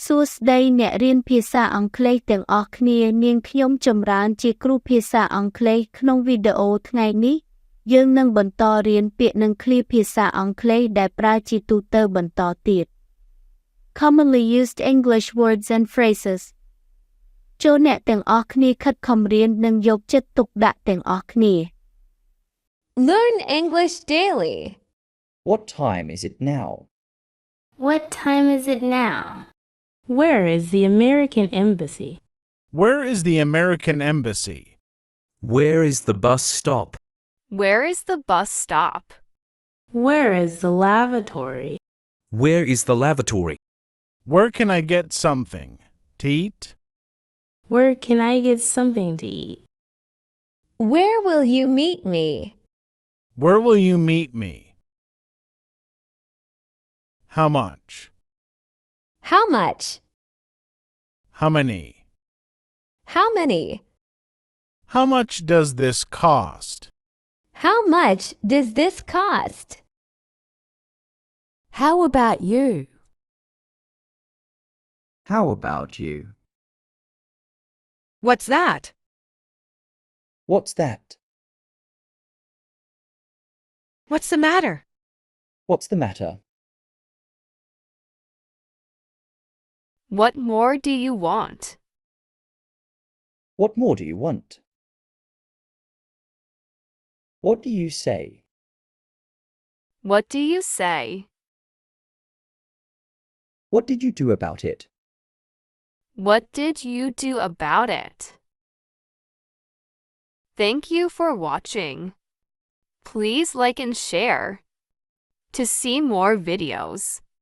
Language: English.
សួស្តីអ្នករៀនភាសាអង់គ្លេសទាំងអស់គ្នានាងខ្ញុំចម្រើនជាគ្រូភាសាអង់គ្លេសក្នុងវីដេអូថ្ងៃនេះយើងនឹងបន្តរៀនពាក្យនិងឃ្លាភាសាអង់គ្លេសដែលប្រើជាទូទៅបន្តទៀត Commonly used English words and phrases ចូលអ្នកទាំងអស់គ្នាខិតខំរៀននិងយកចិត្តទុកដាក់ទាំងអស់គ្នា Learn English daily. What time is it now? What time is it now? Where is the American Embassy? Where is the American Embassy? Where is the bus stop? Where is the bus stop? Where is the lavatory? Where is the lavatory? Where can I get something to eat? Where can I get something to eat? Where will you meet me? Where will you meet me? How much? How much? How many? How many? How much does this cost? How much does this cost? How about you? How about you? What's that? What's that? What's the matter? What's the matter? What more do you want? What more do you want? What do you say? What do you say? What did you do about it? What did you do about it? Thank you for watching. Please like and share. To see more videos.